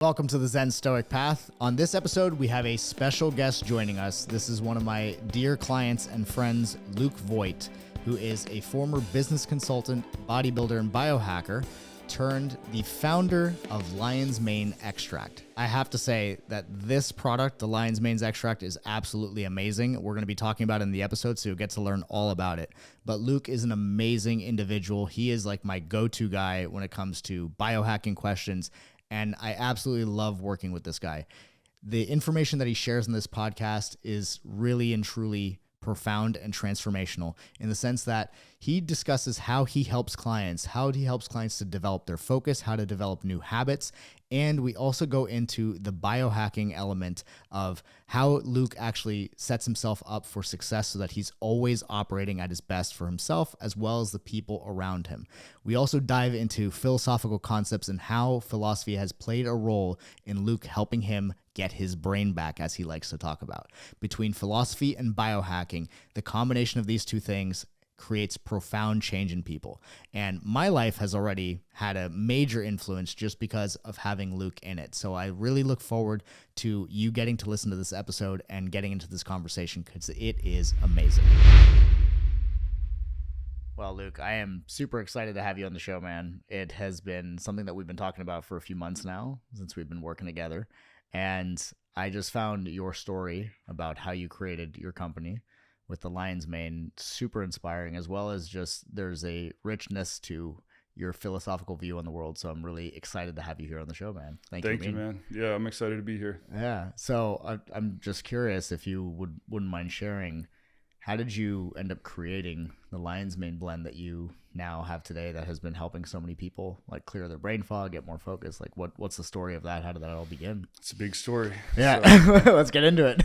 Welcome to the Zen Stoic Path. On this episode, we have a special guest joining us. This is one of my dear clients and friends, Luke Voigt, who is a former business consultant, bodybuilder, and biohacker, turned the founder of Lion's Mane Extract. I have to say that this product, the Lion's Mane Extract, is absolutely amazing. We're going to be talking about it in the episode, so you'll get to learn all about it. But Luke is an amazing individual. He is like my go-to guy when it comes to biohacking questions, and I absolutely love working with this guy. The information that he shares in this podcast is really and truly profound and transformational in the sense that he discusses how he helps clients to develop their focus, how to develop new habits. And we also go into the biohacking element of how Luke actually sets himself up for success so that he's always operating at his best for himself as well as the people around him. We also dive into philosophical concepts and how philosophy has played a role in Luke helping him get his brain back, as he likes to talk about. Between philosophy and biohacking, the combination of these two things creates profound change in people. And my life has already had a major influence just because of having Luke in it. So I really look forward to you getting to listen to this episode and getting into this conversation because it is amazing. Well, Luke, I am super excited to have you on the show, man. It has been something that we've been talking about for a few months now since we've been working together. And I just found your story about how you created your company with the Lion's Mane super inspiring, as well as just there's a richness to your philosophical view on the world. So I'm really excited to have you here on the show, man. Thank you, man. Yeah, I'm excited to be here. Yeah. So I'm just curious if you wouldn't mind sharing, how did you end up creating the Lion's Mane blend that you now have today that has been helping so many people like clear their brain fog, get more focus? Like what's the story of that? How did that all begin? It's a big story. Yeah. So, let's get into it.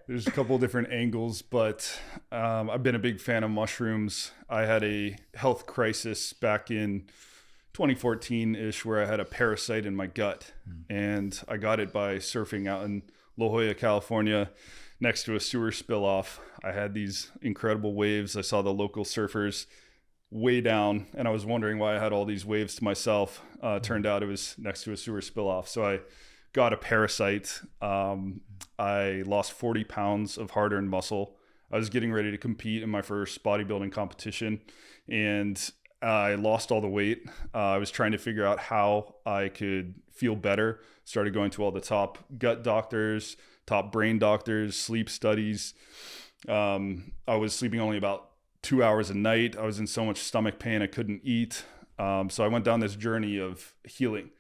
There's a couple of different angles, but I've been a big fan of mushrooms. I had a health crisis back in 2014-ish where I had a parasite in my gut, and I got it by surfing out in La Jolla, California, next to a sewer spill off. I had these incredible waves. I saw the local surfers way down, and I was wondering why I had all these waves to myself. Turned out it was next to a sewer spill off. So I got a parasite. I lost 40 pounds of hard-earned muscle. I was getting ready to compete in my first bodybuilding competition, and I lost all the weight. I was trying to figure out how I could feel better. Started going to all the top gut doctors, top brain doctors, sleep studies. I was sleeping only about 2 hours a night. I was in so much stomach pain I couldn't eat. So I went down this journey of healing,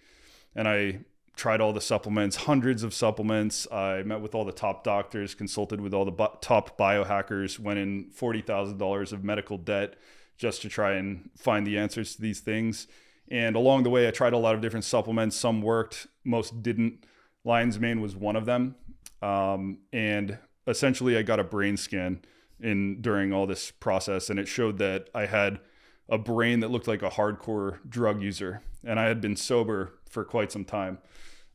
and I tried all the supplements, hundreds of supplements. I met with all the top doctors, consulted with all the top biohackers, went in $40,000 of medical debt just to try and find the answers to these things. And along the way, I tried a lot of different supplements. Some worked, most didn't. Lion's Mane was one of them. And essentially I got a brain scan during all this process, and it showed that I had a brain that looked like a hardcore drug user, and I had been sober for quite some time.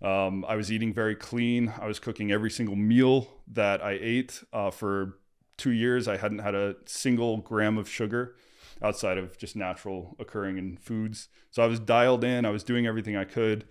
I was eating very clean. I was cooking every single meal that I ate. For 2 years, I hadn't had a single gram of sugar outside of just natural occurring in foods. So I was dialed in. I was doing everything I could.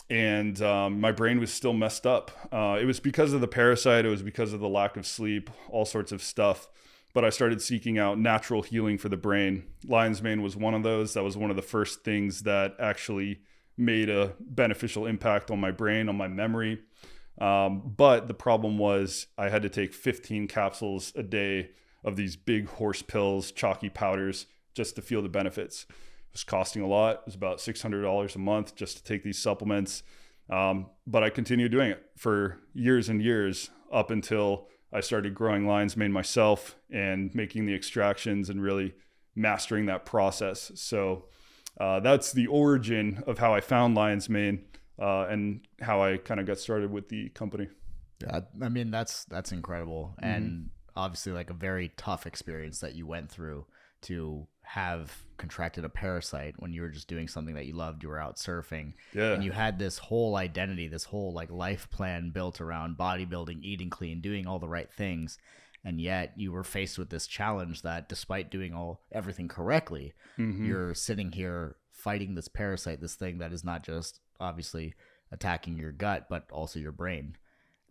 And my brain was still messed up. It was because of the parasite. It was because of the lack of sleep, all sorts of stuff. But I started seeking out natural healing for the brain. Lion's Mane was one of those. That was one of the first things that actually made a beneficial impact on my brain, on my memory. But the problem was I had to take 15 capsules a day of these big horse pills, chalky powders, just to feel the benefits. It was costing a lot. It was about $600 a month just to take these supplements. But I continued doing it for years and years up until I started growing Lion's Mane myself and making the extractions and really mastering that process. So that's the origin of how I found Lion's Mane and how I kind of got started with the company. Yeah, I mean, that's incredible. Mm-hmm. And obviously like a very tough experience that you went through to have contracted a parasite when you were just doing something that you loved. You were out surfing, and you had this whole identity, this whole like life plan built around bodybuilding, eating clean, doing all the right things. And yet you were faced with this challenge that despite doing everything correctly, you're sitting here fighting this parasite, this thing that is not just obviously attacking your gut, but also your brain.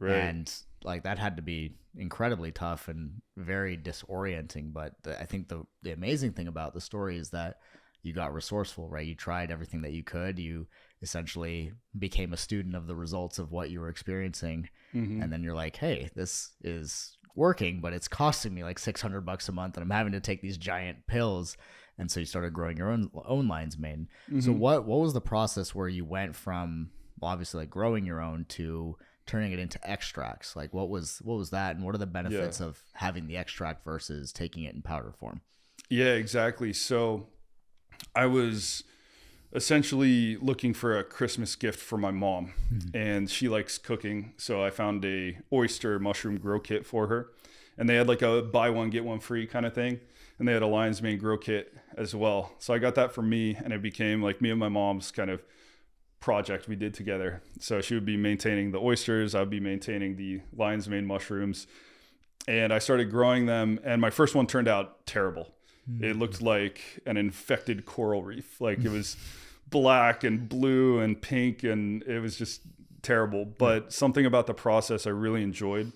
Right. And like that had to be incredibly tough and very disorienting. But I think the amazing thing about the story is that you got resourceful, right? You tried everything that you could. You essentially became a student of the results of what you were experiencing. And then you're like, hey, this is working, but it's costing me like $600 a month and I'm having to take these giant pills. And so you started growing your own lion's mane. So what was the process where you went from, well, obviously like growing your own to turning it into extracts? Like what was that, and what are the benefits of having the extract versus taking it in powder form? Yeah, exactly. So I was essentially looking for a Christmas gift for my mom, and she likes cooking. So I found a oyster mushroom grow kit for her, and they had like a buy one get one free kind of thing. And they had a lion's mane grow kit as well. So I got that for me, and it became like me and my mom's kind of project we did together. So she would be maintaining the oysters, I'd be maintaining the lion's mane mushrooms, and I started growing them. And my first one turned out terrible. It looked like an infected coral reef. Like it was black and blue and pink, and it was just terrible. But something about the process I really enjoyed.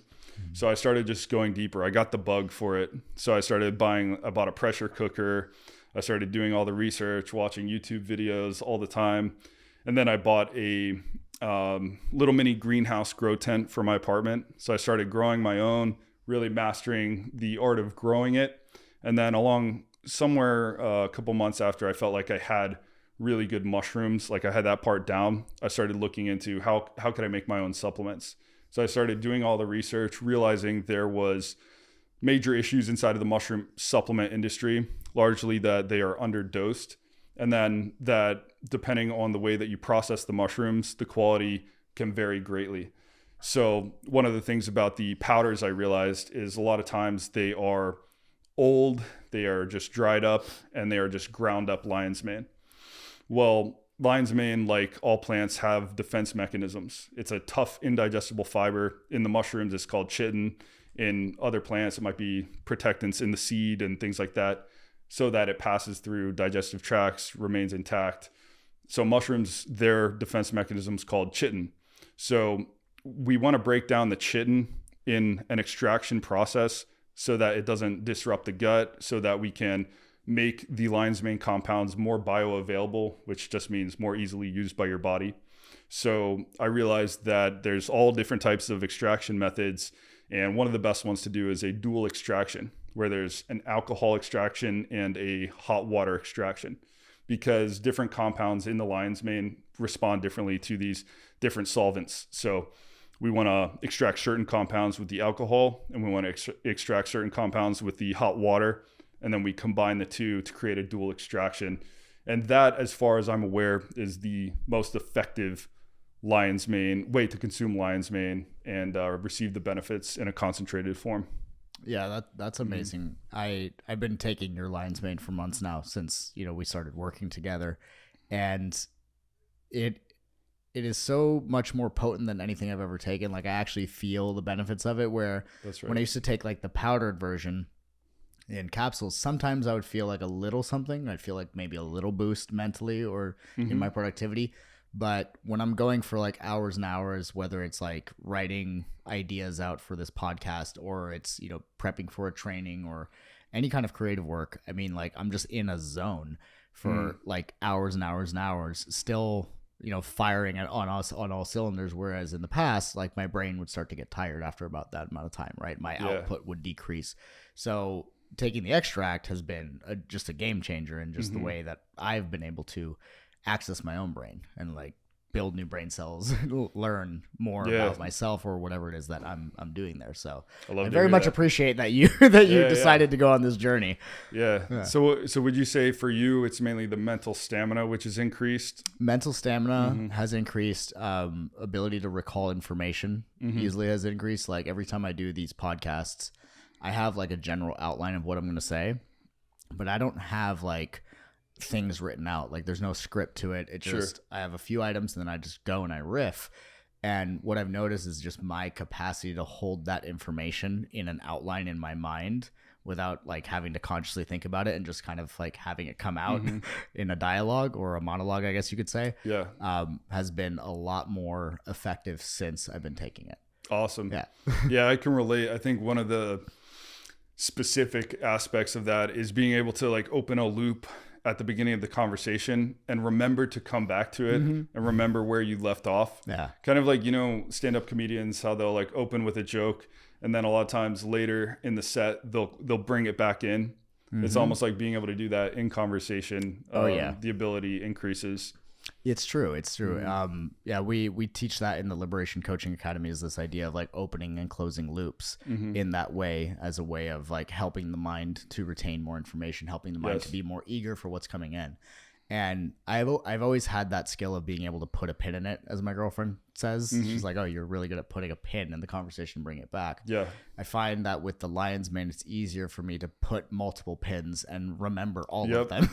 So I started just going deeper. I got the bug for it. So I bought a pressure cooker. I started doing all the research, watching YouTube videos all the time. And then I bought a little mini greenhouse grow tent for my apartment. So I started growing my own, really mastering the art of growing it. And then along somewhere a couple months after I felt like I had really good mushrooms, like I had that part down, I started looking into how could I make my own supplements. So I started doing all the research, realizing there was major issues inside of the mushroom supplement industry, largely that they are underdosed. And then that depending on the way that you process the mushrooms, the quality can vary greatly. So one of the things about the powders I realized is a lot of times they are old, they are just dried up, and they are just ground up lion's mane. Well, lion's mane, like all plants, have defense mechanisms. It's a tough, indigestible fiber. In the mushrooms, it's called chitin. In other plants, it might be protectants in the seed and things like that, so that it passes through digestive tracts, remains intact. So mushrooms, their defense mechanism is called chitin. So we want to break down the chitin in an extraction process so that it doesn't disrupt the gut, so that we can make the lion's mane compounds more bioavailable, which just means more easily used by your body. So I realized that there's all different types of extraction methods, and one of the best ones to do is a dual extraction, where there's an alcohol extraction and a hot water extraction, because different compounds in the lion's mane respond differently to these different solvents. So we want to extract certain compounds with the alcohol, and we want to extract certain compounds with the hot water, and then we combine the two to create a dual extraction. And that, as far as I'm aware, is the most effective lion's mane way to consume lion's mane and receive the benefits in a concentrated form. Yeah, that's amazing. I've been taking your lion's mane for months now, since we started working together, and it is so much more potent than anything I've ever taken. Like I actually feel the benefits of it, where That's right. when I used to take like the powdered version in capsules, sometimes I would feel like a little something. I'd feel like maybe a little boost mentally or in my productivity. But when I'm going for like hours and hours, whether it's like writing ideas out for this podcast, or it's, prepping for a training or any kind of creative work, I mean, like I'm just in a zone for like hours and hours and hours, still, firing on all cylinders. Whereas in the past, like my brain would start to get tired after about that amount of time, right? My output would decrease. So taking the extract has been just a game changer in just the way that I've been able to access my own brain and like build new brain cells, learn more about myself or whatever it is that I'm doing there. So I very much appreciate that you decided to go on this journey. Yeah. So would you say for you, it's mainly the mental stamina, which is increased? Mental stamina has increased. Ability to recall information easily has increased. Like every time I do these podcasts, I have like a general outline of what I'm going to say, but I don't have like things written out. Like there's no script to it. It's just, I have a few items and then I just go and I riff. And what I've noticed is just my capacity to hold that information in an outline in my mind without like having to consciously think about it and just kind of like having it come out in a dialogue or a monologue, I guess you could say, has been a lot more effective since I've been taking it. Awesome. Yeah. Yeah, I can relate. I think one of the specific aspects of that is being able to like open a loop at the beginning of the conversation and remember to come back to it and remember where you left off. Yeah. Kind of like, you know, stand-up comedians, how they'll like open with a joke and then a lot of times later in the set, they'll bring it back in. It's almost like being able to do that in conversation. The ability increases. It's true. It's true. We teach that in the Liberation Coaching Academy, is this idea of like opening and closing loops in that way, as a way of like helping the mind to retain more information, helping the mind to be more eager for what's coming in. And I've always had that skill of being able to put a pin in it, as my girlfriend says. She's like, oh, you're really good at putting a pin in the conversation, bring it back. Yeah. I find that with the lion's mane, it's easier for me to put multiple pins and remember all of them.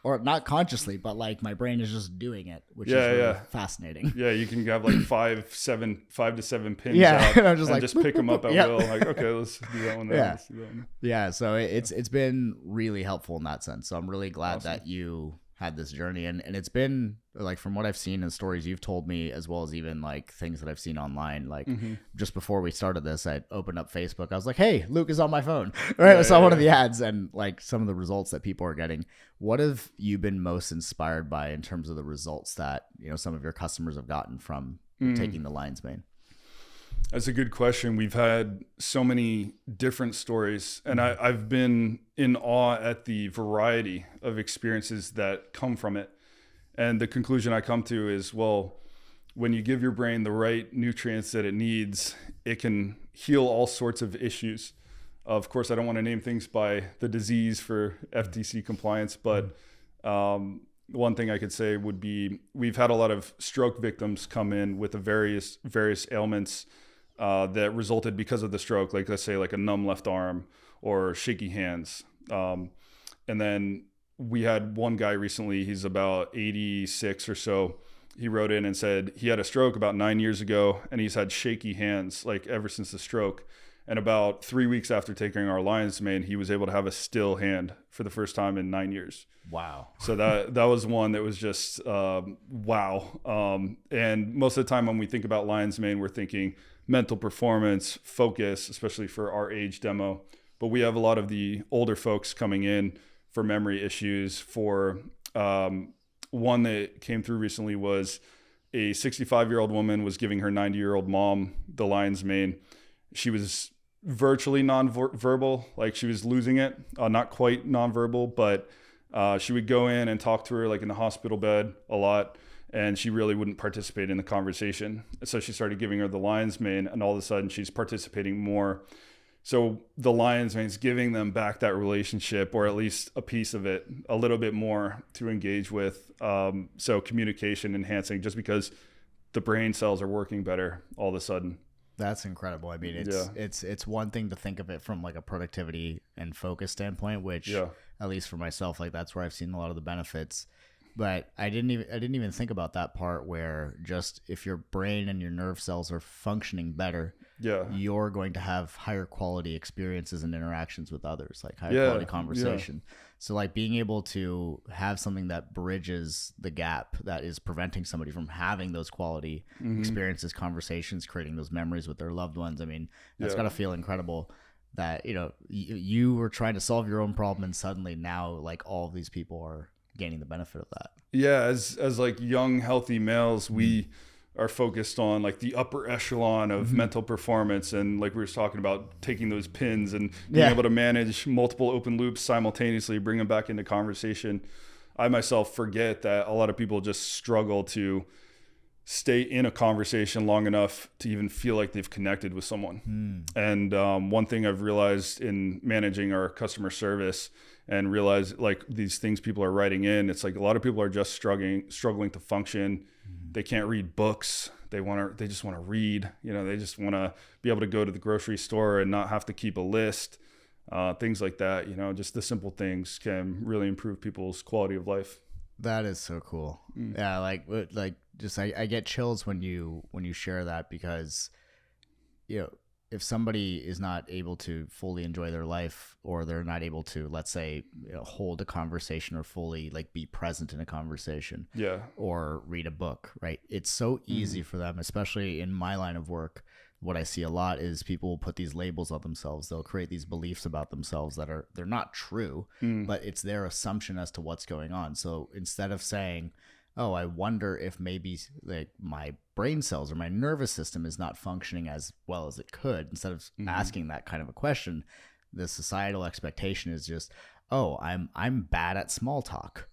Or not consciously, but like my brain is just doing it, which is really fascinating. Yeah, you can have like 5 to 7 pins out and I'm just and like, just pick them up at will. Like, okay, let's do that one. Let's do that one. Yeah, so it's been really helpful in that sense. So I'm really glad that you had this journey, and it's been like, from what I've seen in stories you've told me, as well as even like things that I've seen online, like just before we started this, I opened up Facebook. I was like, hey, Luke is on my phone. Right. I saw one of the ads and like some of the results that people are getting. What have you been most inspired by in terms of the results that, you know, some of your customers have gotten from taking the lion's mane? That's a good question. We've had so many different stories, and I've been in awe at the variety of experiences that come from it. And the conclusion I come to is, well, when you give your brain the right nutrients that it needs, it can heal all sorts of issues. Of course, I don't want to name things by the disease for FTC compliance, but one thing I could say would be, we've had a lot of stroke victims come in with the various ailments that resulted because of the stroke, like let's say like a numb left arm or shaky hands. And then we had one guy recently, he's about 86 or so. He wrote in and said he had a stroke about 9 years ago and he's had shaky hands like ever since the stroke. And about 3 weeks after taking our lion's mane, he was able to have a still hand for the first time in 9 years. Wow. So that was one that was just wow. And most of the time when we think about lion's mane, we're thinking mental performance, focus, especially for our age demo. But we have a lot of the older folks coming in for memory issues. For one that came through recently was a 65-year-old woman was giving her 90-year-old mom the lion's mane. She was virtually nonverbal, like she was losing it, not quite nonverbal, but she would go in and talk to her like in the hospital bed a lot, and she really wouldn't participate in the conversation. So she started giving her the lion's mane, and all of a sudden she's participating more. So the lion's mane is giving them back that relationship, or at least a piece of it, a little bit more to engage with. So communication enhancing, just because the brain cells are working better all of a sudden. That's incredible. I mean, it's one thing to think of it from like a productivity and focus standpoint, which at least for myself, like that's where I've seen a lot of the benefits. But I didn't even think about that part where just if your brain and your nerve cells are functioning better, you're going to have higher quality experiences and interactions with others, like higher quality conversation. So like being able to have something that bridges the gap that is preventing somebody from having those quality experiences, conversations, creating those memories with their loved ones. I mean, that's got to feel incredible that, you know, you were trying to solve your own problem and suddenly now like all of these people are gaining the benefit of that. Yeah, as like young, healthy males, we are focused on like the upper echelon of mental performance, and like we were talking about, taking those pins and being able to manage multiple open loops simultaneously, bring them back into conversation. I myself forget that a lot of people just struggle to stay in a conversation long enough to even feel like they've connected with someone. And one thing I've realized in managing our customer service, and realize like these things people are writing in, it's like a lot of people are just struggling to function. They can't read books. They just want to read, you know, they just want to be able to go to the grocery store and not have to keep a list, things like that. You know, just the simple things can really improve people's quality of life. That is so cool. Yeah. Like just, I get chills when you share that, because, you know, if somebody is not able to fully enjoy their life, or they're not able to, let's say, hold a conversation or fully like be present in a conversation, or read a book, right? It's so easy for them, especially in my line of work. What I see a lot is people will put these labels on themselves. They'll create these beliefs about themselves they're not true, but it's their assumption as to what's going on. So instead of saying, oh, I wonder if maybe like my brain cells or my nervous system is not functioning as well as it could, instead of asking that kind of a question, the societal expectation is just, oh, I'm bad at small talk.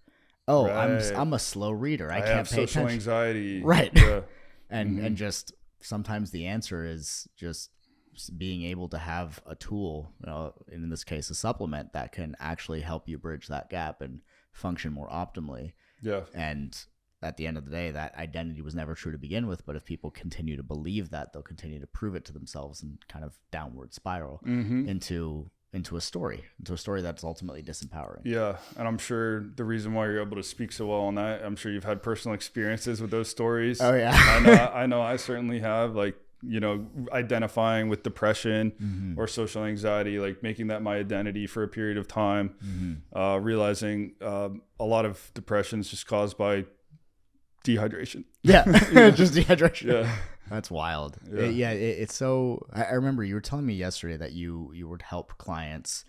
Oh, I'm a slow reader. I can't pay social attention. Anxiety. Right. Yeah. And just sometimes the answer is just being able to have a tool, in this case, a supplement that can actually help you bridge that gap and function more optimally. Yeah. And at the end of the day, that identity was never true to begin with. But if people continue to believe that, they'll continue to prove it to themselves and kind of downward spiral into a story that's ultimately disempowering. Yeah. And I'm sure the reason why you're able to speak so well on that, I'm sure you've had personal experiences with those stories. Oh yeah. I know I certainly have, like, identifying with depression or social anxiety, like making that my identity for a period of time, realizing a lot of depression is just caused by dehydration. Yeah. Just dehydration. Yeah. That's wild. Yeah. It's so, I remember you were telling me yesterday that you would help clients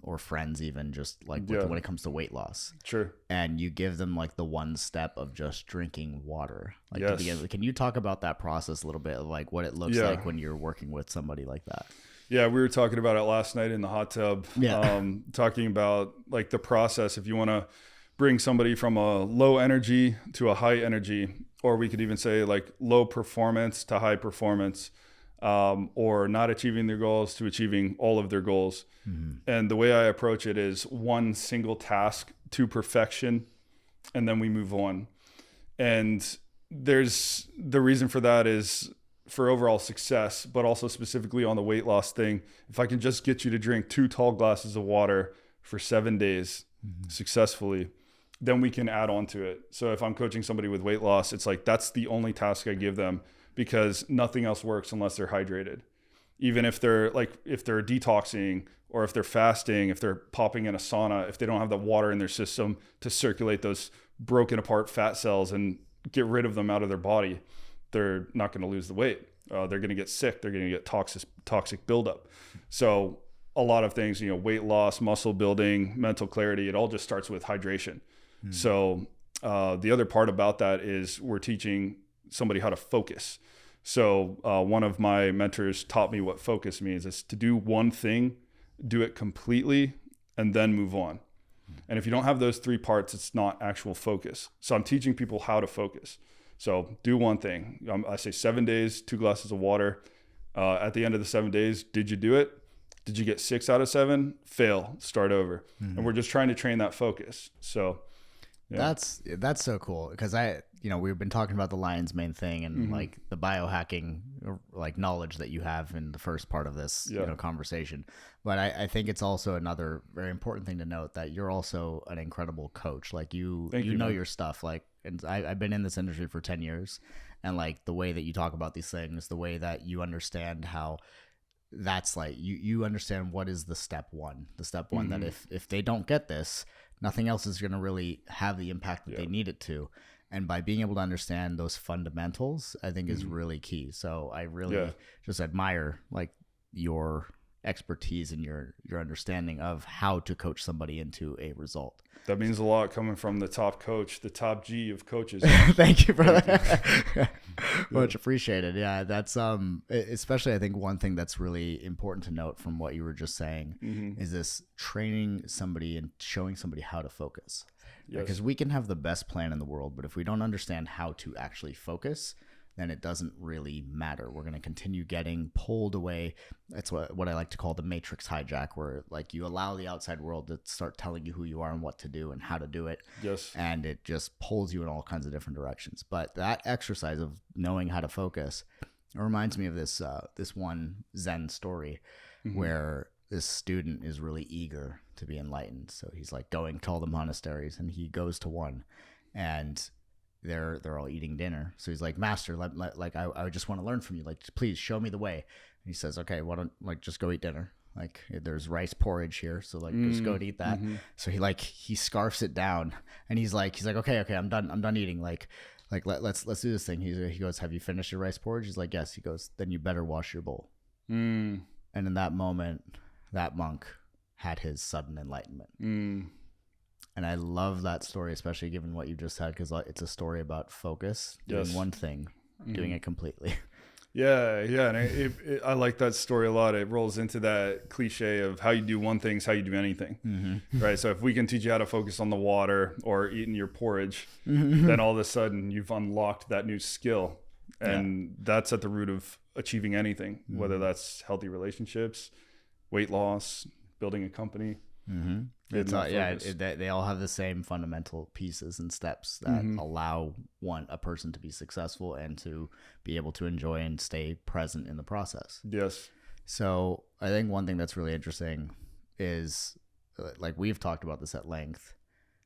or friends, even just like when it comes to weight loss. Sure. And you give them like the one step of just drinking water. Like Yes. to begin with. Can you talk about that process a little bit, of like what it looks like when you're working with somebody like that? Yeah, we were talking about it last night in the hot tub. Talking about like the process. If you want to bring somebody from a low energy to a high energy, or we could even say like low performance to high performance, or not achieving their goals to achieving all of their goals. And the way I approach it is one single task to perfection, and then we move on. And there's the reason for that is for overall success, but also specifically on the weight loss thing. If I can just get you to drink 2 tall glasses of water for 7 days successfully, then we can add on to it. So if I'm coaching somebody with weight loss, it's like, that's the only task I give them, because nothing else works unless they're hydrated. Even if they're detoxing, or if they're fasting, if they're popping in a sauna, if they don't have the water in their system to circulate those broken apart fat cells and get rid of them out of their body, they're not going to lose the weight. They're going to get sick. They're going to get toxic buildup. So a lot of things, weight loss, muscle building, mental clarity, it all just starts with hydration. So the other part about that is we're teaching somebody how to focus. So one of my mentors taught me what focus means. It's to do one thing, do it completely, and then move on. And if you don't have those 3 parts, it's not actual focus. So I'm teaching people how to focus. So do one thing. I say 7 days, 2 glasses of water. At the end of the 7 days, did you do it? Did you get 6 out of 7? Fail, start over. And we're just trying to train that focus. So yeah. That's so cool, because we've been talking about the lion's mane thing and like the biohacking like knowledge that you have in the first part of this conversation. But I think it's also another very important thing to note that you're also an incredible coach. Like you know your stuff. Like, and I've been in this industry for 10 years, and like the way that you talk about these things, the way that you understand how that's like you understand what is the step one that if they don't get this, nothing else is going to really have the impact that they need it to. And by being able to understand those fundamentals, I think is really key. So I really just admire like your expertise and your understanding of how to coach somebody into a result. That means a lot coming from the top coach, the top G of coaches. Thank you, brother. Much appreciated. Yeah, that's especially I think one thing that's really important to note from what you were just saying is this training somebody and showing somebody how to focus. Because we can have the best plan in the world, but if we don't understand how to actually focus, then it doesn't really matter. We're going to continue getting pulled away. That's what I like to call the matrix hijack, where like you allow the outside world to start telling you who you are and what to do and how to do it. Yes. And it just pulls you in all kinds of different directions. But that exercise of knowing how to focus, it reminds me of this one Zen story where this student is really eager to be enlightened. So he's like going to all the monasteries, and he goes to one, and they're all eating dinner. So he's like, Master, I just want to learn from you. Like, please show me the way. And he says, okay, why don't just go eat dinner? Like, there's rice porridge here, so just go and eat that. So he scarfs it down, and he's like, okay, I'm done eating. Let's do this thing. He goes, have you finished your rice porridge? He's like, yes. He goes, then you better wash your bowl. And in that moment, that monk had his sudden enlightenment. And I love that story, especially given what you just said, because it's a story about focus, doing one thing, doing it completely. Yeah. And I like that story a lot. It rolls into that cliche of how you do one thing is how you do anything, right? So if we can teach you how to focus on the water or eating your porridge, then all of a sudden you've unlocked that new skill. And that's at the root of achieving anything, whether that's healthy relationships, weight loss, building a company. It's they all have the same fundamental pieces and steps that allow a person to be successful and to be able to enjoy and stay present in the process. Yes. So I think one thing that's really interesting is, like, we've talked about this at length,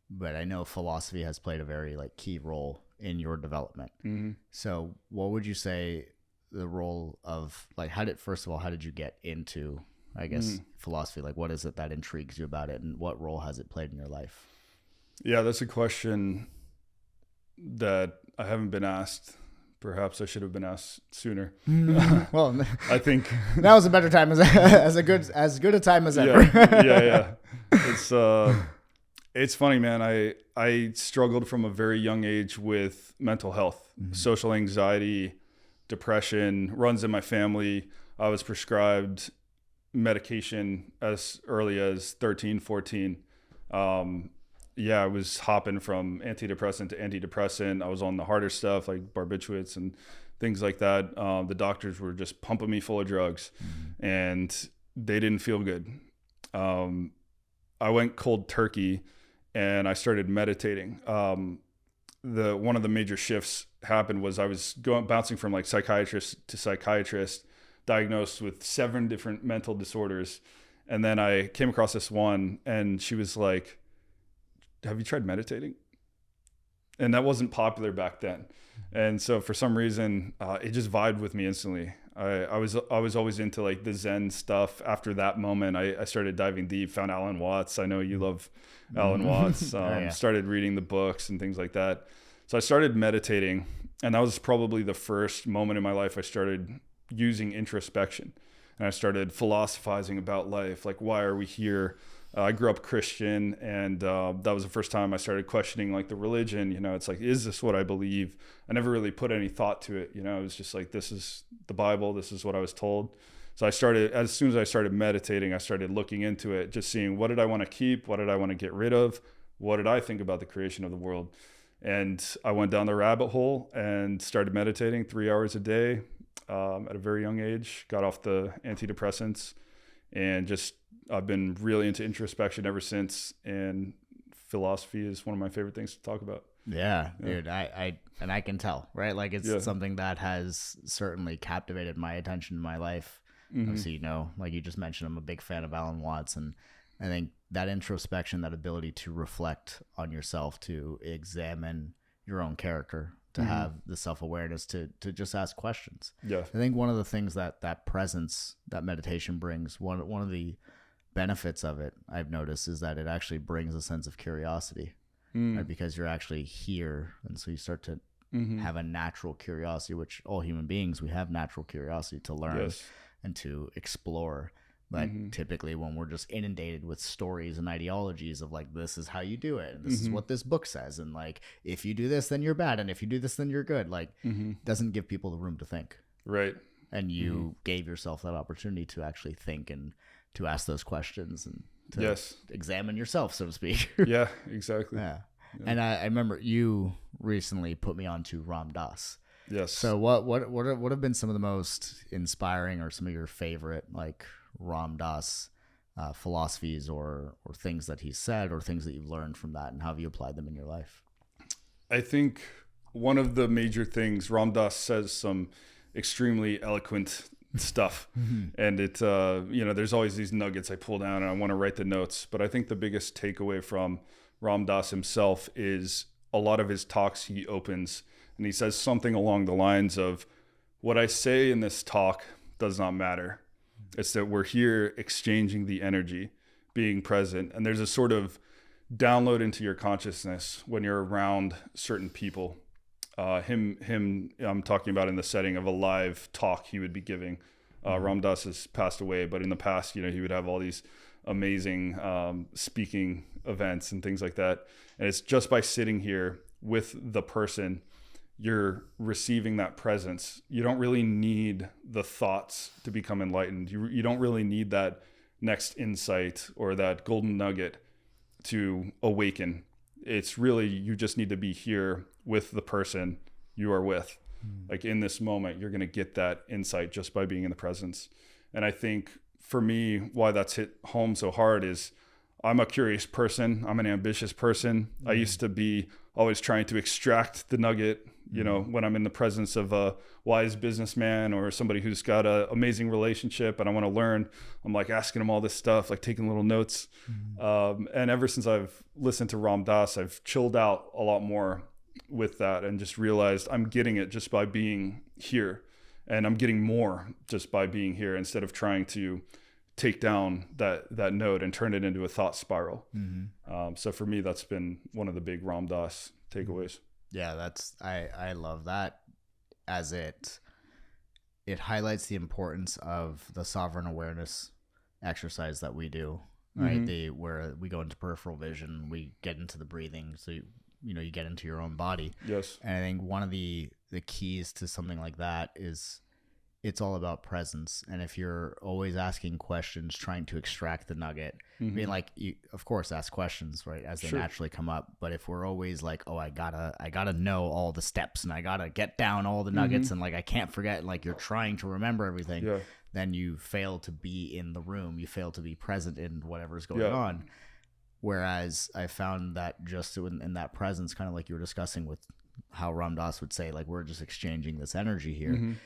but I know philosophy has played a very key role in your development. So what would you say the role of, how did you get into, I guess, philosophy? Like, what is it that intrigues you about it, and what role has it played in your life? Yeah, that's a question that I haven't been asked. Perhaps I should have been asked sooner. Well, I think now is a better time as good a time as ever. Yeah. It's funny, man. I struggled from a very young age with mental health, social anxiety, depression, runs in my family. I was prescribed medication as early as 13, 14. I was hopping from antidepressant to antidepressant. I was on the harder stuff like barbiturates and things like that. The doctors were just pumping me full of drugs, and they didn't feel good. I went cold turkey and I started meditating. One of the major shifts happened was I was bouncing from psychiatrist to psychiatrist, diagnosed with 7 different mental disorders. And then I came across this one, and she was like, have you tried meditating? And that wasn't popular back then. And so for some reason, it just vibed with me instantly. I was always into the Zen stuff. After that moment, I started diving deep, found Alan Watts. I know you love Alan Watts. Started reading the books and things like that. So I started meditating, and that was probably the first moment in my life I started using introspection, and I started philosophizing about life. Like, why are we here? I grew up Christian, and that was the first time I started questioning the religion. It's is this what I believe? I never really put any thought to it. It was just this is the Bible. This is what I was told. So as soon as I started meditating, I started looking into it, just seeing what did I want to keep? What did I want to get rid of? What did I think about the creation of the world? And I went down the rabbit hole and started meditating 3 hours a day. At a very young age, got off the antidepressants, and I've been really into introspection ever since. And philosophy is one of my favorite things to talk about. Yeah. Dude, I can tell, right? It's something that has certainly captivated my attention in my life. Obviously, like you just mentioned, I'm a big fan of Alan Watts, and I think that introspection, that ability to reflect on yourself, to examine your own character, to have the self-awareness to just ask questions. Yeah. I think one of the things that presence, that meditation brings, one of the benefits of it, I've noticed, is that it actually brings a sense of curiosity, right? Because you're actually here. And so you start to have a natural curiosity, which all human beings, we have natural curiosity to learn and to explore. But typically when we're just inundated with stories and ideologies of this is how you do it, and this is what this book says, and if you do this, then you're bad, and if you do this, then you're good, doesn't give people the room to think. Right. And you gave yourself that opportunity to actually think and to ask those questions and to examine yourself, so to speak. Yeah, exactly. Yeah. And I remember you recently put me onto Ram Dass. Yes. So what have been some of the most inspiring or some of your favorite Ram Dass philosophies or things that he said, or things that you've learned from that, and how have you applied them in your life? I think one of the major things, Ram Dass says some extremely eloquent stuff, and it there's always these nuggets I pull down and I want to write the notes, but I think the biggest takeaway from Ram Dass himself is a lot of his talks, he opens and he says something along the lines of, what I say in this talk does not matter. It's that we're here exchanging the energy, being present. And there's a sort of download into your consciousness when you're around certain people. I'm talking about in the setting of a live talk he would be giving. Ram Dass has passed away, but in the past, he would have all these amazing speaking events and things like that. And it's just by sitting here with the person, you're receiving that presence. You don't really need the thoughts to become enlightened. You don't really need that next insight or that golden nugget to awaken. It's really, you just need to be here with the person you are with. Like in this moment, you're going to get that insight just by being in the presence. And I think for me, why that's hit home so hard is I'm a curious person. I'm an ambitious person. I used to be always trying to extract the nugget, when I'm in the presence of a wise businessman or somebody who's got an amazing relationship and I want to learn. I'm like asking them all this stuff, like taking little notes. And ever since I've listened to Ram Dass, I've chilled out a lot more with that and just realized I'm getting it just by being here. And I'm getting more just by being here instead of trying to take down that node and turn it into a thought spiral. So for me, that's been one of the big Ram Dass takeaways. Yeah, I love that, as it highlights the importance of the sovereign awareness exercise that we do, right? Where we go into peripheral vision, we get into the breathing, so you get into your own body. Yes. And I think one of the keys to something like that is it's all about presence. And if you're always asking questions, trying to extract the nugget, I mean, like, you of course ask questions, right, as they naturally come up. But if we're always like, oh, I gotta know all the steps and I gotta get down all the nuggets and like I can't forget, like you're trying to remember everything, then you fail to be in the room. You fail to be present in whatever's going on. Whereas I found that just in that presence, kind of like you were discussing with how Ram Dass would say, like, we're just exchanging this energy here.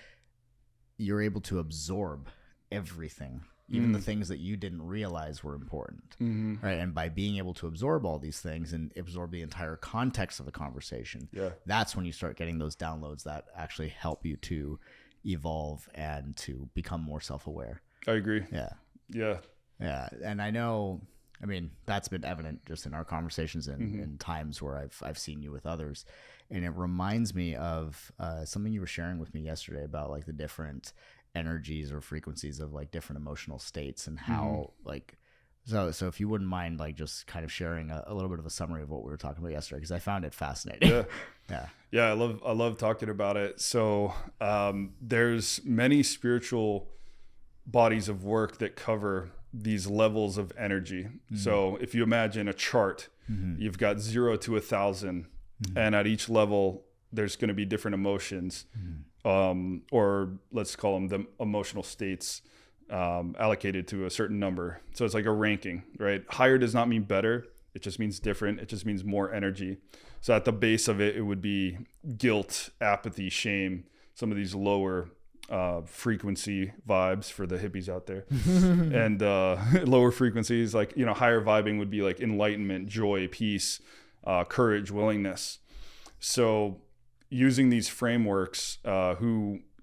You're able to absorb everything, even the things that you didn't realize were important, right? And by being able to absorb all these things and absorb the entire context of the conversation, that's when you start getting those downloads that actually help you to evolve and to become more self-aware. I agree. Yeah. And I know, I mean, that's been evident just in our conversations and in times where I've seen you with others. And it reminds me of something you were sharing with me yesterday about like the different energies or frequencies of like different emotional states and how like, so if you wouldn't mind like just kind of sharing a little bit of a summary of what we were talking about yesterday, because I found it fascinating. I love talking about it. So there's many spiritual bodies of work that cover these levels of energy. So if you imagine a chart, you've got 0 to 1,000, and at each level there's going to be different emotions, or let's call them the emotional states, allocated to a certain number. So it's like a ranking, right? Higher does not mean better. It just means different. It just means more energy. So at the base of it, it would be guilt, apathy, shame, some of these lower frequency vibes for the hippies out there. And lower frequencies, like, higher vibing would be like enlightenment, joy, peace, courage, willingness. So using these frameworks,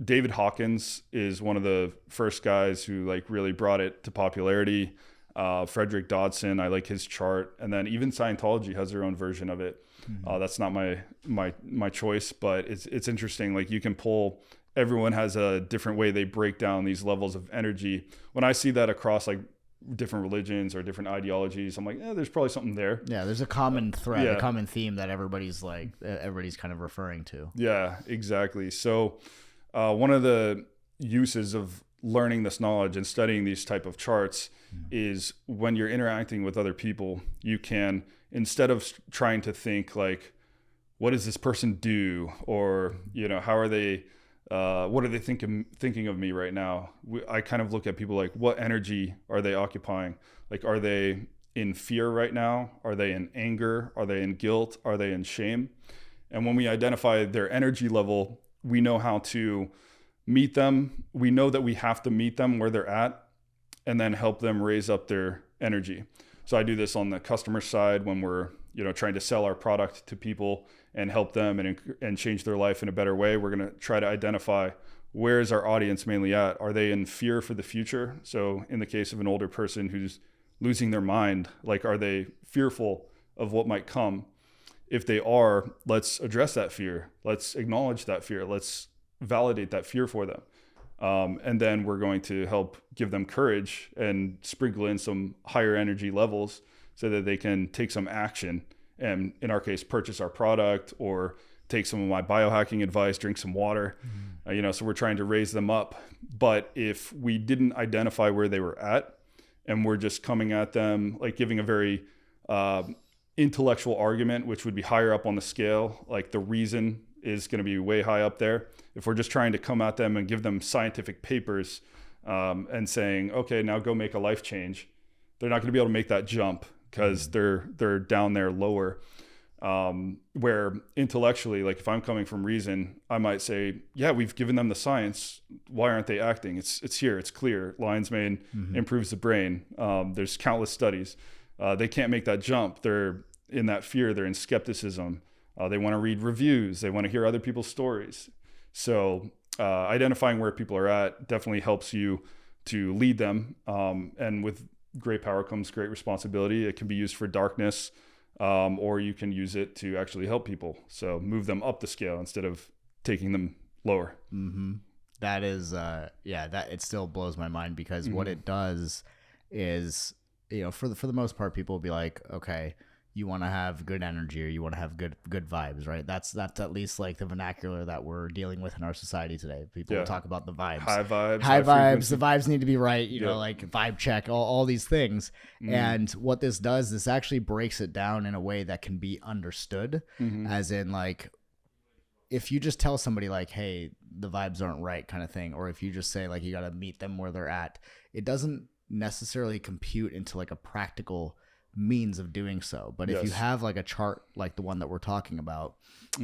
David Hawkins is one of the first guys who like really brought it to popularity. Frederick Dodson, I like his chart. And then even Scientology has their own version of it. That's not my choice, but it's interesting. Like, you can pull, everyone has a different way they break down these levels of energy. When I see that across like different religions or different ideologies, I'm like, there's probably something there. Yeah, there's a common thread, a common theme that everybody's kind of referring to. Yeah, exactly. So one of the uses of learning this knowledge and studying these type of charts is when you're interacting with other people, you can, instead of trying to think like, what does this person do? Or, how are they, what are they thinking of me right now? I kind of look at people like, what energy are they occupying? Like, are they in fear right now? Are they in anger? Are they in guilt? Are they in shame? And when we identify their energy level, we know how to meet them. We know that we have to meet them where they're at and then help them raise up their energy. So I do this on the customer side when we're trying to sell our product to people and help them and change their life in a better way. We're going to try to identify, where is our audience mainly at? Are they in fear for the future? So in the case of an older person who's losing their mind, like, are they fearful of what might come? If they are, let's address that fear. Let's acknowledge that fear. Let's validate that fear for them. And then we're going to help give them courage and sprinkle in some higher energy levels so that they can take some action. And in our case, purchase our product or take some of my biohacking advice, drink some water. So we're trying to raise them up. But if we didn't identify where they were at, and we're just coming at them, like giving a very intellectual argument, which would be higher up on the scale, like the reason is going to be way high up there. If we're just trying to come at them and give them scientific papers and saying, okay, now go make a life change, they're not going to be able to make that jump because they're down there lower. Where intellectually, like if I'm coming from reason, I might say, yeah, we've given them the science. Why aren't they acting? It's here. It's clear. Lion's mane improves the brain. There's countless studies. They can't make that jump. They're in that fear. They're in skepticism. They want to read reviews. They want to hear other people's stories. So identifying where people are at definitely helps you to lead them. And with great power comes great responsibility. It can be used for darkness, or you can use it to actually help people. So move them up the scale instead of taking them lower. That is, that it still blows my mind because what it does is, for the most part, people will be like, okay, you want to have good energy or you want to have good vibes, right? That's at least like the vernacular that we're dealing with in our society today. People will talk about the vibes, high vibes, frequency. The vibes need to be right, like vibe check, all these things. And what this does, this actually breaks it down in a way that can be understood, as in like, if you just tell somebody like, hey, the vibes aren't right kind of thing, or if you just say like, you got to meet them where they're at, it doesn't necessarily compute into like a practical means of doing so. But if you have like a chart like the one that we're talking about,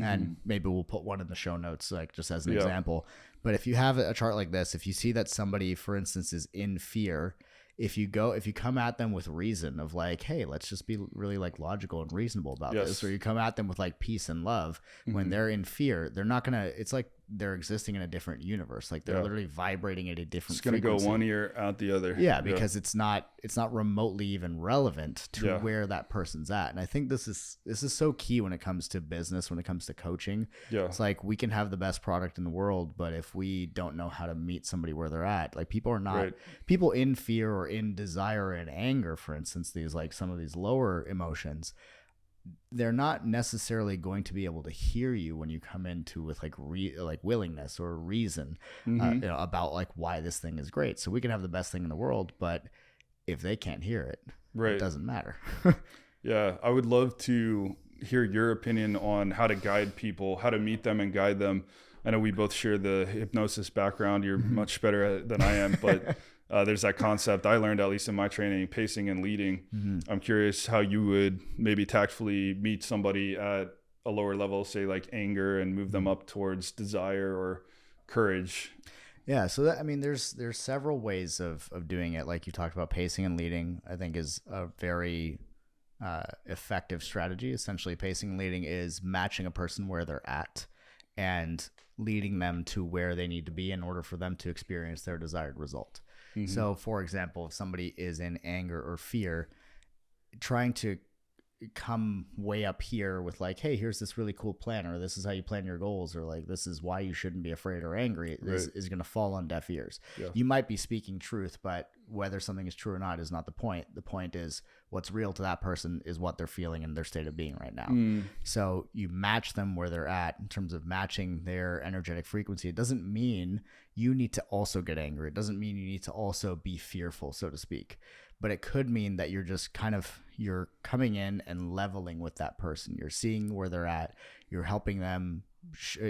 and maybe we'll put one in the show notes, like just as an example, but if you have a chart like this, if you see that somebody, for instance, is in fear, if you come at them with reason of like, hey, let's just be really like logical and reasonable about this, or you come at them with like peace and love, when they're in fear, they're not gonna, it's like they're existing in a different universe. Like they're literally vibrating at a different frequency. It's gonna go one ear out the other. Because it's not remotely even relevant to where that person's at. And I think this is so key when it comes to business, when it comes to coaching. It's like, we can have the best product in the world, but if we don't know how to meet somebody where they're at, like people are not people in fear or in desire and anger, for instance, these like some of these lower emotions, they're not necessarily going to be able to hear you when you come into with like willingness or reason about like why this thing is great. So we can have the best thing in the world, but if they can't hear it, it doesn't matter. I would love to hear your opinion on how to guide people, how to meet them and guide them. I know we both share the hypnosis background. You're much better at it than I am, but there's that concept I learned, at least in my training, pacing and leading. I'm curious how you would maybe tactfully meet somebody at a lower level, say like anger, and move them up towards desire or courage. Yeah. So that, I mean, there's several ways of doing it. Like you talked about, pacing and leading, I think is a very effective strategy. Essentially, pacing and leading is matching a person where they're at and leading them to where they need to be in order for them to experience their desired result. So, for example, if somebody is in anger or fear, trying to come way up here with like, hey, here's this really cool plan, or this is how you plan your goals, or like, this is why you shouldn't be afraid or angry, is going to fall on deaf ears. You might be speaking truth, but whether something is true or not is not the point. The point is what's real to that person is what they're feeling in their state of being right now. So you match them where they're at in terms of matching their energetic frequency. It doesn't mean you need to also get angry. It doesn't mean you need to also be fearful, so to speak. But it could mean that you're just you're coming in and leveling with that person. You're seeing where they're at. You're helping them.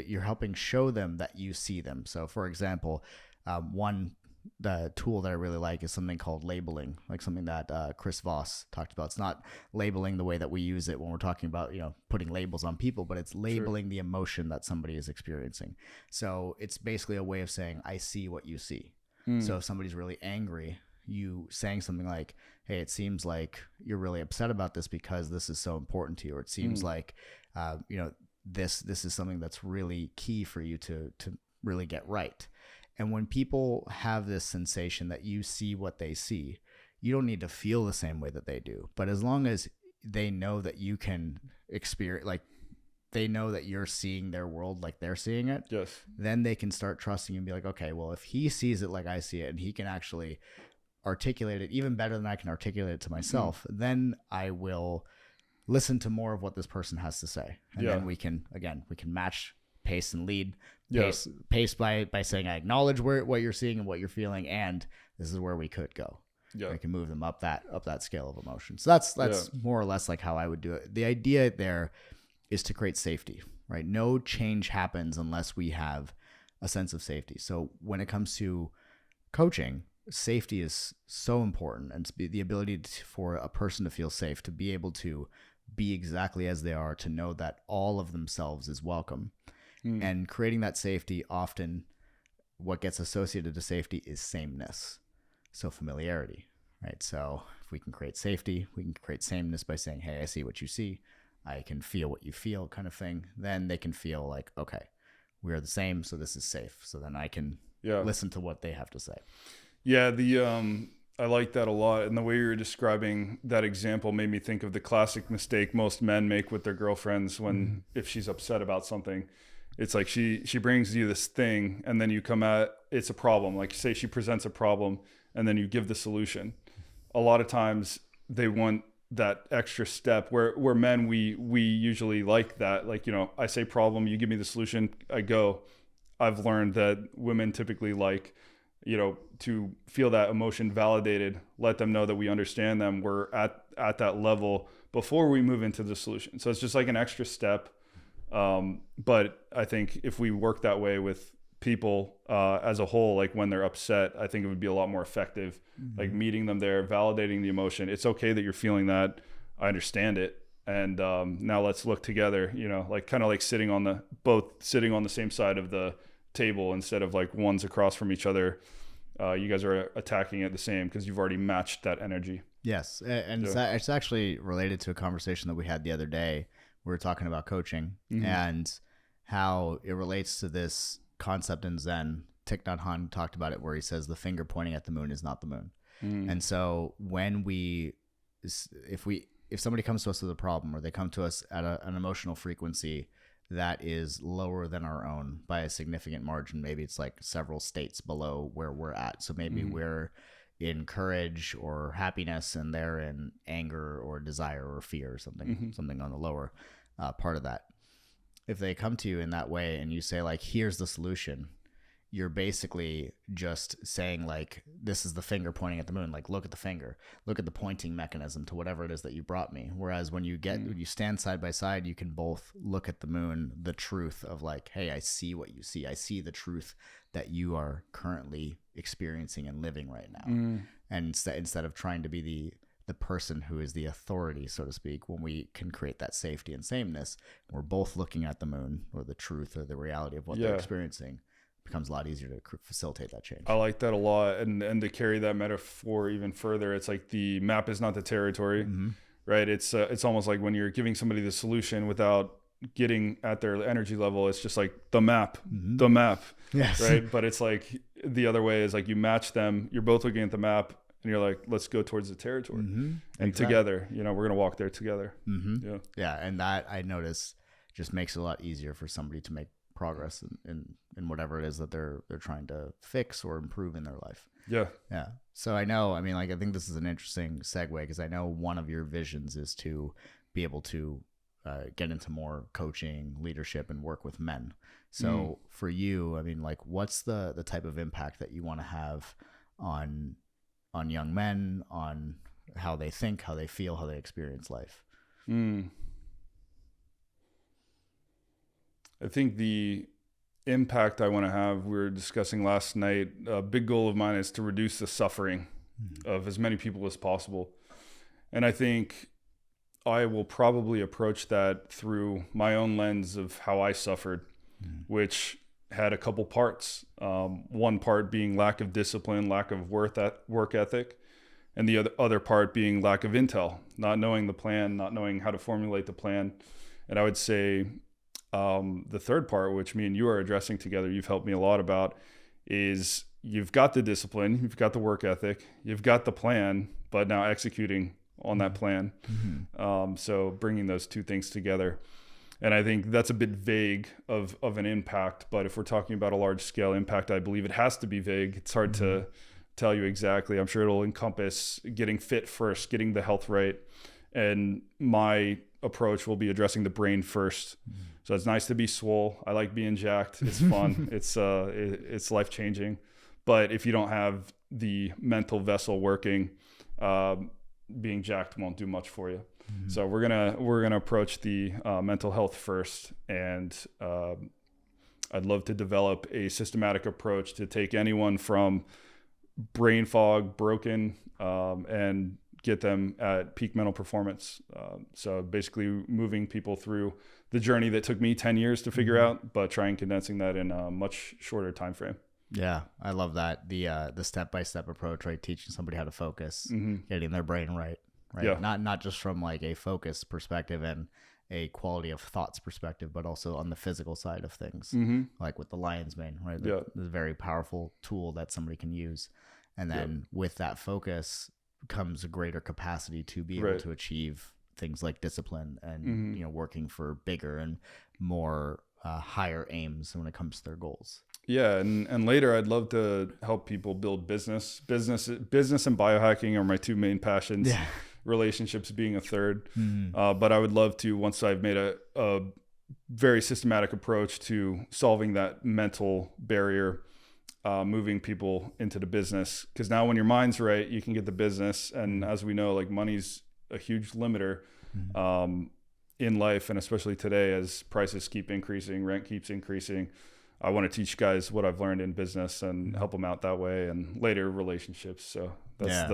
You're helping show them that you see them. So, for example, the tool that I really like is something called labeling, like something that Chris Voss talked about. It's not labeling the way that we use it when we're talking about, putting labels on people, but it's labeling the emotion that somebody is experiencing. So it's basically a way of saying, I see what you see. So if somebody's really angry, you saying something like, hey, it seems like you're really upset about this because this is so important to you, or it seems like, this is something that's really key for you to really get right. And when people have this sensation that you see what they see, you don't need to feel the same way that they do. But as long as they know that you can experience, like they know that you're seeing their world like they're seeing it, yes, then they can start trusting you and be like, okay, well, if he sees it like I see it and he can actually articulate it even better than I can articulate it to myself, then I will listen to more of what this person has to say. And then we can match pace and lead. Pace by saying I acknowledge what you're seeing and what you're feeling, and this is where we could go. We can move them up that scale of emotion. So that's more or less like how I would do it. The idea there is to create safety, right? No change happens unless we have a sense of safety. So when it comes to coaching, safety is so important, and the ability for a person to feel safe, to be able to be exactly as they are, to know that all of themselves is welcome. And creating that safety, often what gets associated to safety is sameness. So familiarity, right? So if we can create safety, we can create sameness by saying, hey, I see what you see, I can feel what you feel, kind of thing. Then they can feel like, okay, we are the same, so this is safe. So then I can listen to what they have to say. Yeah, I like that a lot. And the way you're describing that example made me think of the classic mistake most men make with their girlfriends when, if she's upset about something, it's like she brings you this thing, and then you come at, it's a problem. Like, say she presents a problem, and then you give the solution. A lot of times they want that extra step where men, we usually like that. Like, I say problem, you give me the solution, I go. I've learned that women typically like, to feel that emotion validated, let them know that we understand them. We're at that level before we move into the solution. So it's just like an extra step. But I think if we work that way with people as a whole, like when they're upset, I think it would be a lot more effective. Like meeting them there, validating the emotion. It's okay that you're feeling that. I understand it. And now let's look together, like kind of like sitting on the same side of the table instead of like one's across from each other. You guys are attacking it the same because you've already matched that energy. Yes. And it's actually related to a conversation that we had the other day. We were talking about coaching and how it relates to this concept in Zen. Thich Nhat Hanh talked about it, where he says the finger pointing at the moon is not the moon. And so when if somebody comes to us with a problem, or they come to us at an emotional frequency that is lower than our own by a significant margin, maybe it's like several states below where we're at. So maybe we're in courage or happiness, and they're in anger or desire or fear or something on the lower part of that. If they come to you in that way and you say like, here's the solution, you're basically just saying like, this is the finger pointing at the moon. Like, look at the finger, look at the pointing mechanism to whatever it is that you brought me. Whereas when you stand side by side, you can both look at the moon, the truth of like, hey, I see what you see. I see the truth that you are currently experiencing and living right now. And instead of trying to be the person who is the authority, so to speak, when we can create that safety and sameness, we're both looking at the moon, or the truth or the reality of what they're experiencing, it becomes a lot easier to facilitate that change. I like that a lot. And to carry that metaphor even further, it's like the map is not the territory, right? It's almost like when you're giving somebody the solution without getting at their energy level, it's just like the map, Yes. Right? But it's like the other way is like you match them, you're both looking at the map, and you're like, let's go towards the territory. And together, we're going to walk there together. Yeah. And that, I notice, just makes it a lot easier for somebody to make progress in whatever it is that they're trying to fix or improve in their life. Yeah. So I think this is an interesting segue, because I know one of your visions is to be able to get into more coaching, leadership, and work with men. So for you, what's the type of impact that you want to have on young men, on how they think, how they feel, how they experience life? I think the impact I want to have, we were discussing last night, a big goal of mine is to reduce the suffering of as many people as possible. And I think I will probably approach that through my own lens of how I suffered, which had a couple parts. One part being lack of discipline, lack of work ethic, and the other part being lack of intel, not knowing the plan, not knowing how to formulate the plan. And I would say the third part, which me and you are addressing together, you've helped me a lot about, is you've got the discipline, you've got the work ethic, you've got the plan, but now executing on that plan. So bringing those two things together. And I think that's a bit vague of an impact, but if we're talking about a large scale impact, I believe it has to be vague. It's hard to tell you exactly. I'm sure it'll encompass getting fit first, getting the health right. And my approach will be addressing the brain first. So it's nice to be swole. I like being jacked. It's fun. It's life-changing. But if you don't have the mental vessel working, being jacked won't do much for you. So we're gonna approach the mental health first, and I'd love to develop a systematic approach to take anyone from brain fog, broken, and get them at peak mental performance. So basically moving people through the journey that took me 10 years to figure out, but trying condensing that in a much shorter time frame. Yeah, I love that. The step-by-step approach, right? Teaching somebody how to focus, getting their brain right? Yeah. Not just from like a focus perspective and a quality of thoughts perspective, but also on the physical side of things, like with the lion's mane, right? The very powerful tool that somebody can use. And then with that focus comes a greater capacity to be able to achieve things like discipline and, working for bigger and more higher aims when it comes to their goals. Yeah. And later I'd love to help people build business and biohacking are my two main passions. Yeah. Relationships being a third. But I would love to, once I've made a very systematic approach to solving that mental barrier, moving people into the business. Because now when your mind's right, you can get the business. And as we know, like money's a huge limiter in life. And especially today, as prices keep increasing, rent keeps increasing. I want to teach guys what I've learned in business and help them out that way, and later relationships. So that's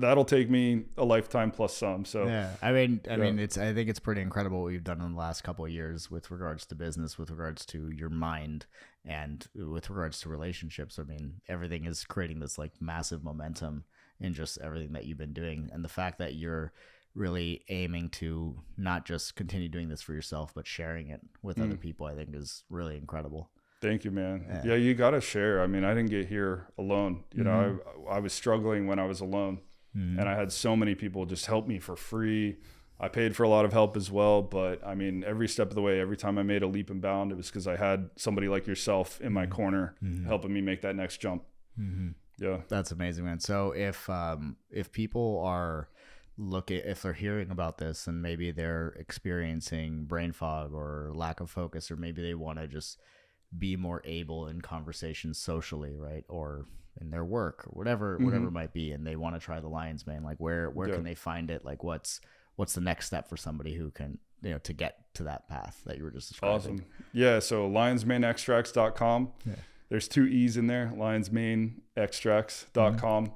that'll take me a lifetime plus some. So yeah, I mean, I think it's pretty incredible what you've done in the last couple of years with regards to business, with regards to your mind, and with regards to relationships. I mean, everything is creating this like massive momentum in just everything that you've been doing, and the fact that you're really aiming to not just continue doing this for yourself, but sharing it with other people, I think is really incredible. Thank you, man. Yeah, you got to share. I mean, I didn't get here alone. You know, I was struggling when I was alone, and I had so many people just help me for free. I paid for a lot of help as well. But I mean, every step of the way, every time I made a leap and bound, it was because I had somebody like yourself in my corner helping me make that next jump. Yeah. That's amazing, man. So if people are if they're hearing about this and maybe they're experiencing brain fog or lack of focus, or maybe they want to just be more able in conversations socially, right? Or in their work or whatever it might be. And they want to try the lion's mane. Like where can they find it? Like what's the next step for somebody who can, to get to that path that you were just describing? Awesome. Yeah. So lionsmaneextracts.com. Yeah. There's 2 E's in there, lionsmaneextracts.com.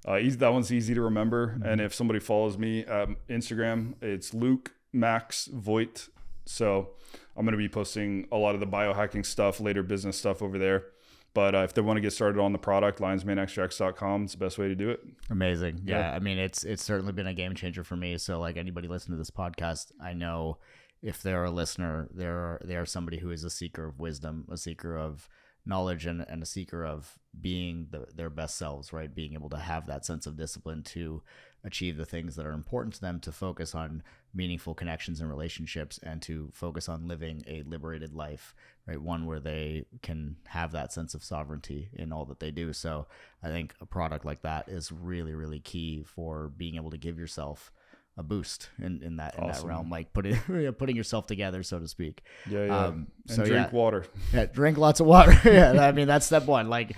That one's easy to remember. And if somebody follows me at Instagram, it's Luke Max Voigt. So I'm going to be posting a lot of the biohacking stuff, later business stuff over there. But if they want to get started on the product, lionsmaneextracts.com is the best way to do it. Amazing. Yeah. I mean, it's certainly been a game changer for me. So like anybody listening to this podcast, I know if they're a listener, they are somebody who is a seeker of wisdom, a seeker of knowledge, and a seeker of being their best selves, right? Being able to have that sense of discipline to achieve the things that are important to them, to focus on meaningful connections and relationships, and to focus on living a liberated life, right? One where they can have that sense of sovereignty in all that they do. So I think a product like that is really, really key for being able to give yourself a boost in that realm, like putting yourself together, so to speak. And drink water. Yeah, drink lots of water. I mean, that's step one. Like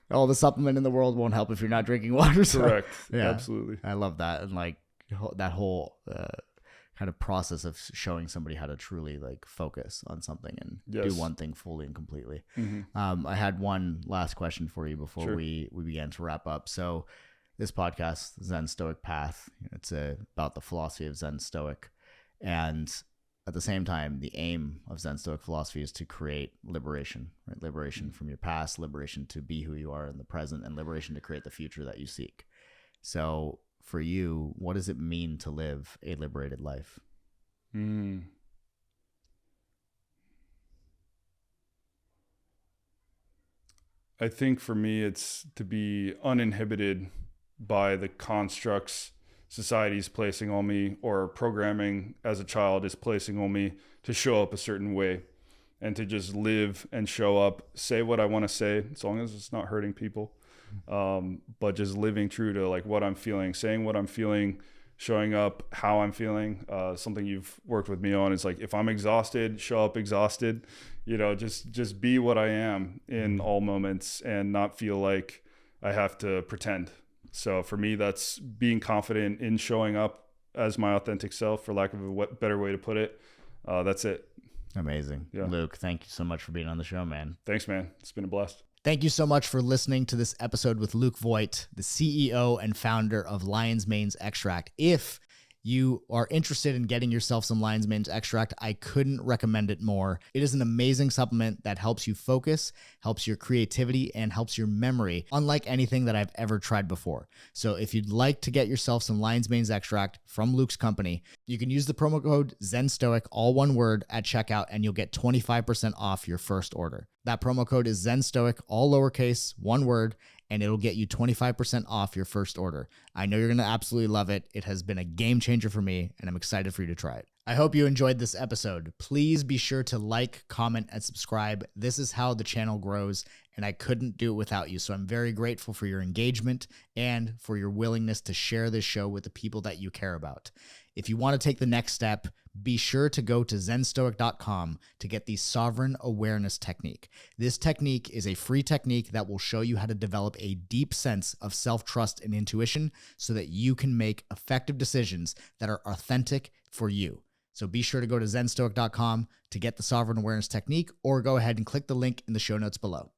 all the supplement in the world won't help if you're not drinking water. So, correct. Yeah, absolutely. I love that. And like that whole kind of process of showing somebody how to truly like focus on something and do one thing fully and completely. I had one last question for you before we began to wrap up. So this podcast, Zen Stoic Path, it's about the philosophy of Zen Stoic. And at the same time, the aim of Zen Stoic philosophy is to create liberation, right? Liberation from your past, liberation to be who you are in the present, and liberation to create the future that you seek. So for you, what does it mean to live a liberated life? I think for me, it's to be uninhibited by the constructs society's placing on me, or programming as a child is placing on me, to show up a certain way and to just live and show up, say what I want to say, as long as it's not hurting people. But just living true to like what I'm feeling, saying what I'm feeling, showing up how I'm feeling. Something you've worked with me on is like, if I'm exhausted, show up exhausted, just be what I am in all moments and not feel like I have to pretend. So for me, that's being confident in showing up as my authentic self, for lack of a better way to put it. That's it. Amazing. Yeah. Luke, thank you so much for being on the show, man. Thanks, man. It's been a blast. Thank you so much for listening to this episode with Luke Voigt, the CEO and founder of Lion's Mane's Extract. If you are interested in getting yourself some Lion's Mane's Extract, I couldn't recommend it more. It is an amazing supplement that helps you focus, helps your creativity, and helps your memory, unlike anything that I've ever tried before. So if you'd like to get yourself some Lion's Mane's Extract from Luke's company, you can use the promo code ZenStoic, all one word, at checkout, and you'll get 25% off your first order. That promo code is ZenStoic, all lowercase, one word, and it'll get you 25% off your first order. I know you're going to absolutely love it. It has been a game changer for me, and I'm excited for you to try it. I hope you enjoyed this episode. Please be sure to like, comment, and subscribe. This is how the channel grows, and I couldn't do it without you. So I'm very grateful for your engagement and for your willingness to share this show with the people that you care about. If you want to take the next step, be sure to go to zenstoic.com to get the sovereign awareness technique. This technique is a free technique that will show you how to develop a deep sense of self-trust and intuition so that you can make effective decisions that are authentic for you. So be sure to go to zenstoic.com to get the sovereign awareness technique, or go ahead and click the link in the show notes below.